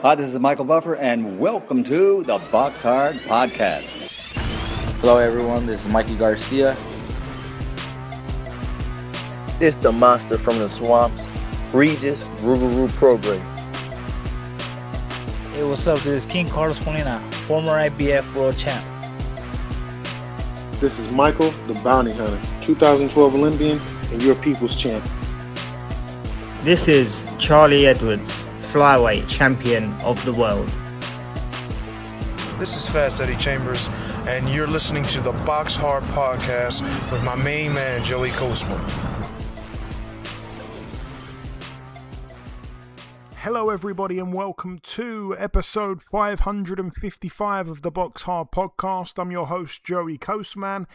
Hi, this is Michael Buffer, and welcome to the BoxHard Podcast. Hello, everyone. This is Mikey Garcia. This the monster from the swamps, Regis Rougarou Program. Hey, what's up? This is King Carlos Molina, former IBF world champ. This is Michael, the Bounty Hunter, 2012 Olympian and your people's champ. This is Charlie Edwards, flyweight champion of the world. This is Fast Eddie Chambers, and you're listening to the BoxHard Podcast with my main man, Joey Coastman. Hello, everybody, and welcome to episode 555 of the BoxHard Podcast. I'm your host, Joey Coastman.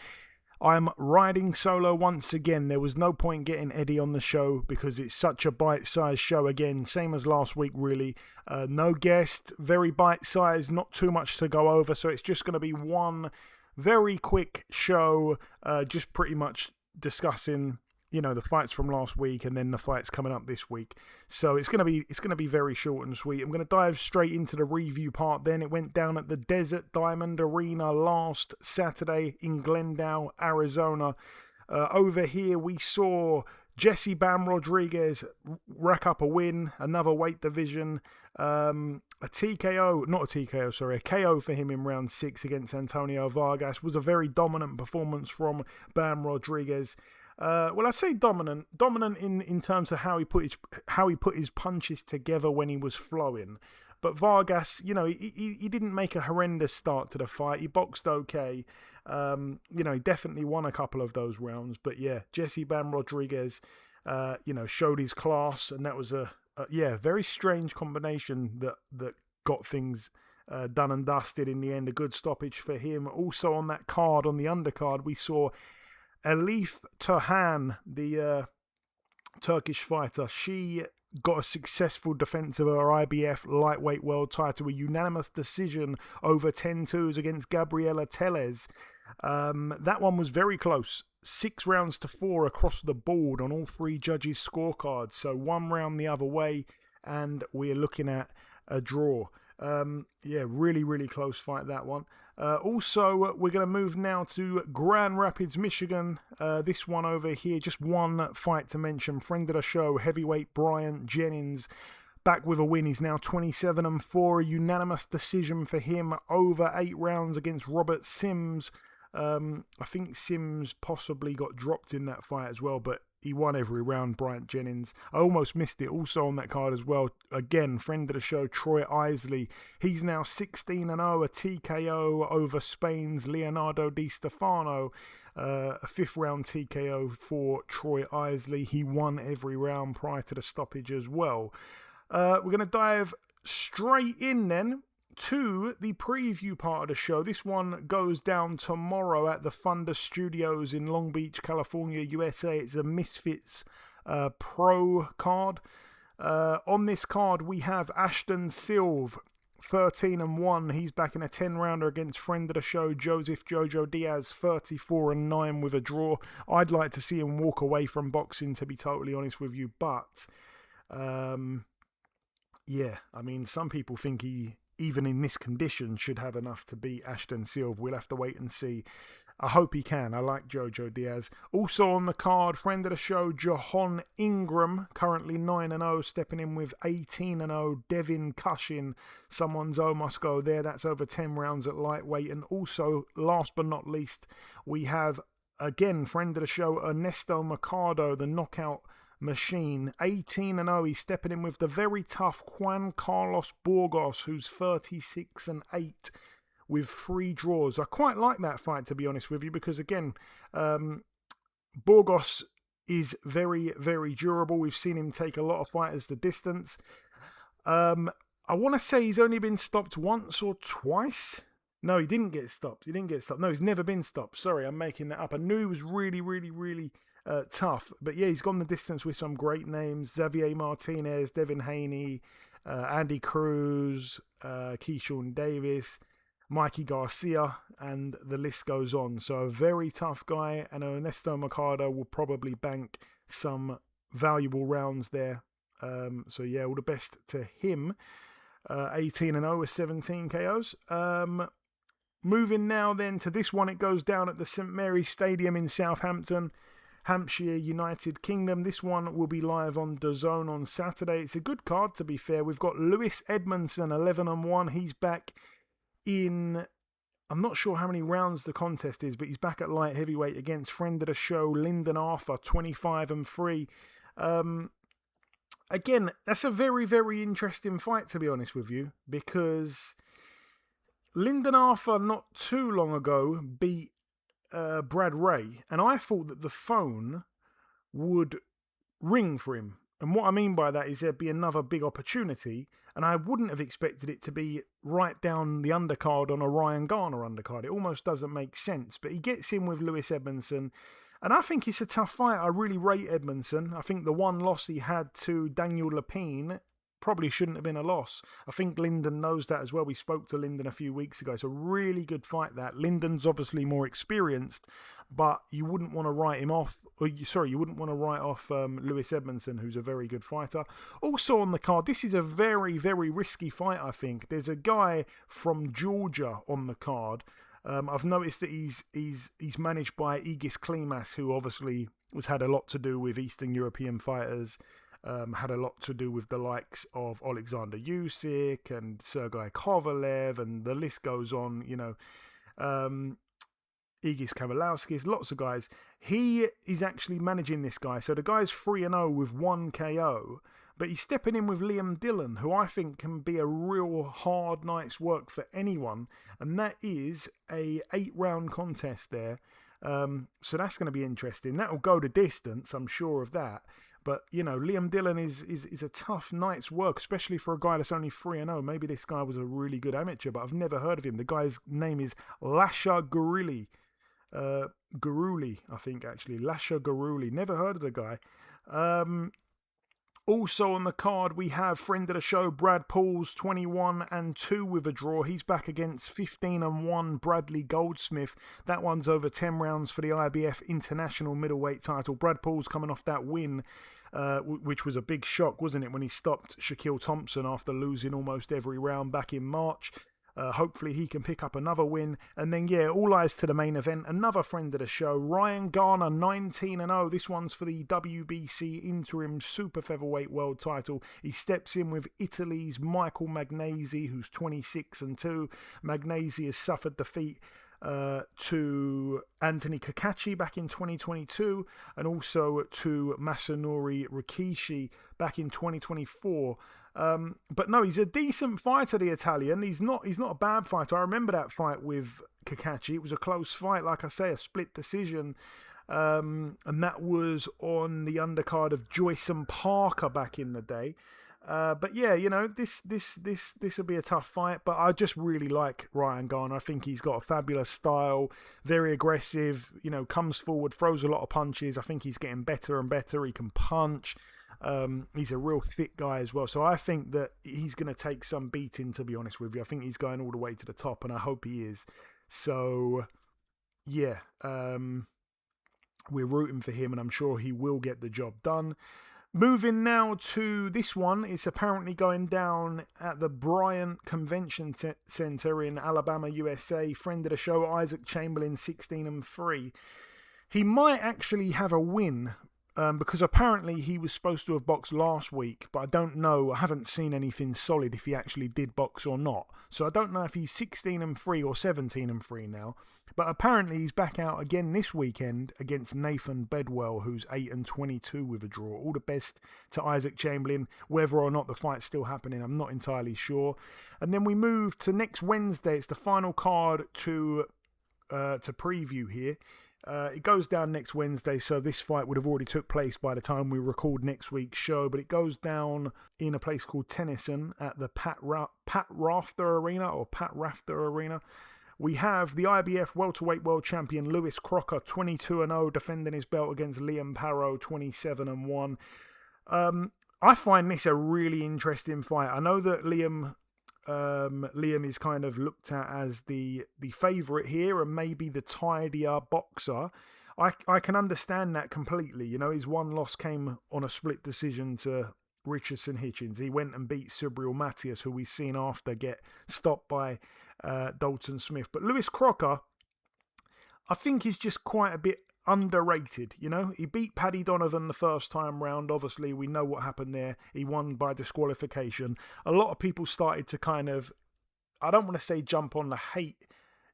I'm riding solo once again. There was no point getting Eddie on the show because it's such a bite-sized show again, same as last week, really. No guest, very bite-sized, not too much to go over, so it's just going to be one very quick show, just pretty much discussing the fights from last week and then the fights coming up this week. So it's gonna be very short and sweet. I'm gonna dive straight into the review part then. It went down at the Desert Diamond Arena last Saturday in Glendale, Arizona. Over here we saw Jesse Bam Rodriguez rack up a win, another weight division, a KO for him in round 6 against Antonio Vargas. Was a very dominant performance from Bam Rodriguez. Well, I say dominant in terms of how he put his punches together when he was flowing. But Vargas, he didn't make a horrendous start to the fight. He boxed okay. He definitely won a couple of those rounds. But yeah, Jesse Bam Rodriguez, showed his class, and that was a very strange combination that got things done and dusted in the end. A good stoppage for him. Also on that card, on the undercard, we saw Elif Turhan, the Turkish fighter. She got a successful defense of her IBF lightweight world title, a unanimous decision over 10-2s against Gabriela Tellez. That one was very close. 6 rounds to 4 across the board on all 3 judges' scorecards. So 1 round the other way, and we're looking at a draw. Really, really close fight, that one. Also, we're going to move now to Grand Rapids, Michigan. This one over here, just one fight to mention. Friend of the show, heavyweight Bryant Jennings, back with a win. He's now 27-4. A unanimous decision for him over 8 rounds against Robert Sims. I think Sims possibly got dropped in that fight as well, but he won every round, Bryant Jennings. I almost missed it. Also on that card as well, again, friend of the show, Troy Isley. He's now 16-0, a TKO over Spain's Leonardo Di Stefano. A 5th round TKO for Troy Isley. He won every round prior to the stoppage as well. We're going to dive straight in then to the preview part of the show. This one goes down tomorrow at the Thunder Studios in Long Beach, California, USA. It's a Misfits Pro card. On this card, we have Ashton Silva, 13-1. He's back in a 10-rounder against friend of the show, Joseph Jojo Diaz, 34-9 with a draw. I'd like to see him walk away from boxing, to be totally honest with you, but some people think he, even in this condition, should have enough to beat Ashton Silva. We'll have to wait and see. I hope he can. I like Jojo Diaz. Also on the card, friend of the show, Jahan Ingram, currently 9-0, stepping in with 18-0. Devin Cushin, someone's must go there. That's over 10 rounds at lightweight. And also, last but not least, we have, again, friend of the show, Ernesto Mercado, the knockout machine, 18-0. He's stepping in with the very tough Juan Carlos Burgos, who's 36-8 with 3 draws. I quite like that fight, to be honest with you, because again, Burgos is very, very durable. We've seen him take a lot of fighters the distance. I want to say he's only been stopped once or twice. No, he didn't get stopped. No, he's never been stopped. Sorry, I'm making that up. I knew he was really, really, really tough. But yeah, he's gone the distance with some great names. Xavier Martinez, Devin Haney, Andy Cruz, Keyshawn Davis, Mikey Garcia, and the list goes on. So a very tough guy, and Ernesto Mercado will probably bank some valuable rounds there. So yeah, all the best to him. 18-0 with 17 KOs. Moving now then to this one, it goes down at the St Mary's Stadium in Southampton, Hampshire, United Kingdom. This one will be live on DAZN on Saturday. It's a good card, to be fair. We've got Lewis Edmondson, 11-1. He's back in, I'm not sure how many rounds the contest is, but he's back at light heavyweight against friend of the show, Lyndon Arthur, 25-3. Again, that's a very, very interesting fight, to be honest with you, because Lyndon Arthur not too long ago beat Brad Ray, and I thought that the phone would ring for him. And what I mean by that is there'd be another big opportunity, and I wouldn't have expected it to be right down the undercard on a Ryan Garner undercard. It almost doesn't make sense, but he gets in with Lewis Edmondson, and I think it's a tough fight. I really rate Edmondson. I think the one loss he had to Daniel Lapine probably shouldn't have been a loss. I think Lyndon knows that as well. We spoke to Lyndon a few weeks ago. It's a really good fight, that. Lyndon's obviously more experienced, but you wouldn't want to write him off. You wouldn't want to write off Lewis Edmondson, who's a very good fighter. Also on the card, this is a very, very risky fight, I think. There's a guy from Georgia on the card. I've noticed that he's managed by Egis Klimas, who obviously has had a lot to do with Eastern European fighters. Had a lot to do with the likes of Alexander Usyk and Sergei Kovalev, and the list goes on, Egis Kavalowskis, lots of guys. He is actually managing this guy. So the guy's 3-0 with 1 KO, but he's stepping in with Liam Dillon, who I think can be a real hard night's work for anyone, and that is a 8-round contest there. So that's going to be interesting. That'll go the distance, I'm sure of that. But, Liam Dillon is a tough night's work, especially for a guy that's only 3-0. Maybe this guy was a really good amateur, but I've never heard of him. The guy's name is Lasha Guruli. Guruli, I think, actually. Lasha Guruli. Never heard of the guy. Also on the card, we have friend of the show, Brad Pauls, 21-2 with a draw. He's back against 15-1 Bradley Goldsmith. That one's over 10 rounds for the IBF International Middleweight title. Brad Pauls coming off that win, which was a big shock, wasn't it, when he stopped Shaquille Thompson after losing almost every round back in March. Hopefully he can pick up another win. And then, all eyes to the main event. Another friend of the show, Ryan Garner, 19-0. This one's for the WBC Interim Super Featherweight World title. He steps in with Italy's Michael Magnesi, who's 26-2. Magnesi has suffered defeat to Anthony Kakachi back in 2022, and also to Masanori Rikishi back in 2024. But no, he's a decent fighter, the Italian. He's not a bad fighter. I remember that fight with Kakachi. It was a close fight, like I say, a split decision. And that was on the undercard of Joyce and Parker back in the day. But yeah, this will be a tough fight, but I just really like Ryan Garner. I think he's got a fabulous style, very aggressive, comes forward, throws a lot of punches. I think he's getting better and better. He can punch. He's a real fit guy as well. So I think that he's going to take some beating, to be honest with you. I think he's going all the way to the top, and I hope he is. So, yeah, we're rooting for him, and I'm sure he will get the job done. Moving now to this one, it's apparently going down at the Bryant Convention Center in Alabama, USA. Friend of the show, Isaac Chamberlain, 16-3. He might actually have a win, because apparently he was supposed to have boxed last week, but I don't know. I haven't seen anything solid if he actually did box or not. So I don't know if he's 16-3 or 17-3 now. But apparently he's back out again this weekend against Nathan Bedwell, who's 8-22 with a draw. All the best to Isaac Chamberlain. Whether or not the fight's still happening, I'm not entirely sure. And then we move to next Wednesday. It's the final card to preview here. It goes down next Wednesday, so this fight would have already took place by the time we record next week's show, but it goes down in a place called Tennyson at the Pat Rafter Arena. We have the IBF welterweight world champion Lewis Crocker, 22-0, defending his belt against Liam Parrow, 27-1. I find this a really interesting fight. I know that Liam is kind of looked at as the favourite here and maybe the tidier boxer. I can understand that completely. His one loss came on a split decision to Richardson Hitchens. He went and beat Subriel Matthias, who we've seen after get stopped by Dalton Smith. But Lewis Crocker, I think, is just quite a bit underrated. You know, he beat Paddy Donovan the first time round. Obviously, we know what happened there. He won by disqualification. A lot of people started to kind of, I don't want to say jump on the hate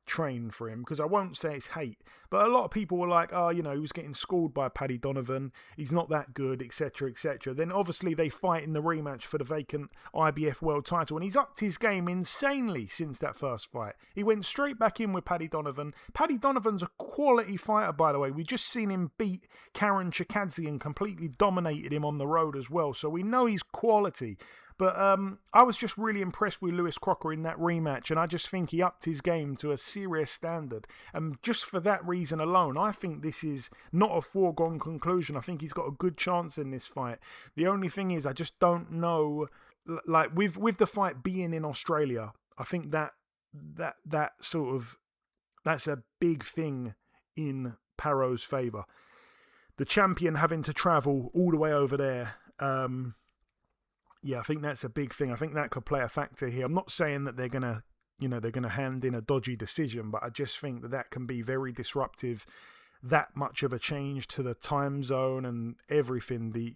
train for him, because I won't say it's hate, but a lot of people were like, oh, you know, he was getting schooled by Paddy Donovan, he's not that good, etc, etc. Then obviously they fight in the rematch for the vacant IBF world title, and he's upped his game insanely since that first fight. He went straight back in with Paddy Donovan. Paddy Donovan's a quality fighter, by the way. We just seen him beat Karen Chikadze and completely dominated him on the road as well, so we know he's quality. But I was just really impressed with Lewis Crocker in that rematch, and I just think he upped his game to a serious standard. And just for that reason alone, I think this is not a foregone conclusion. I think he's got a good chance in this fight. The only thing is, I just don't know, like with the fight being in Australia, I think that sort of, that's a big thing in Paro's favour. The champion having to travel all the way over there. Yeah, I think that's a big thing. I think that could play a factor here. I'm not saying that they're gonna hand in a dodgy decision, but I just think that can be very disruptive. That much of a change to the time zone and everything, the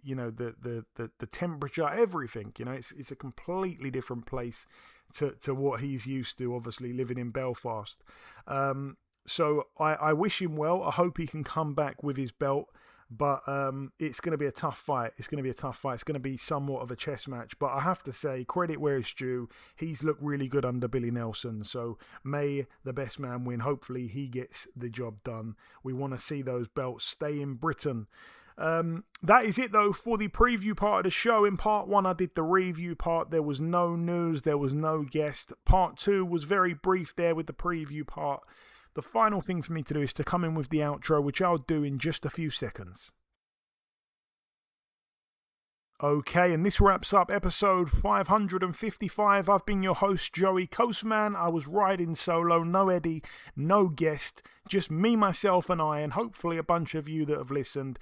temperature, everything. You know, it's a completely different place to what he's used to. Obviously, living in Belfast. So I wish him well. I hope he can come back with his belt. But it's going to be a tough fight. It's going to be somewhat of a chess match. But I have to say, credit where it's due. He's looked really good under Billy Nelson. So may the best man win. Hopefully he gets the job done. We want to see those belts stay in Britain. That is it, though, for the preview part of the show. In part 1, I did the review part. There was no news. There was no guest. Part 2 was very brief there with the preview part. The final thing for me to do is to come in with the outro, which I'll do in just a few seconds. Okay, and this wraps up episode 555. I've been your host, Joey Coastman. I was riding solo, no Eddie, no guest, just me, myself, and I, and hopefully a bunch of you that have listened.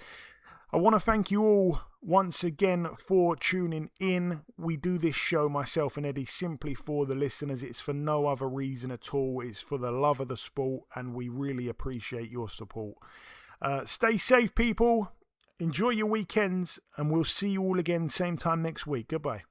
I want to thank you all once again for tuning in. We do this show, myself and Eddie, simply for the listeners. It's for no other reason at all. It's for the love of the sport, and we really appreciate your support. Stay safe, people. Enjoy your weekends, and we'll see you all again same time next week. Goodbye.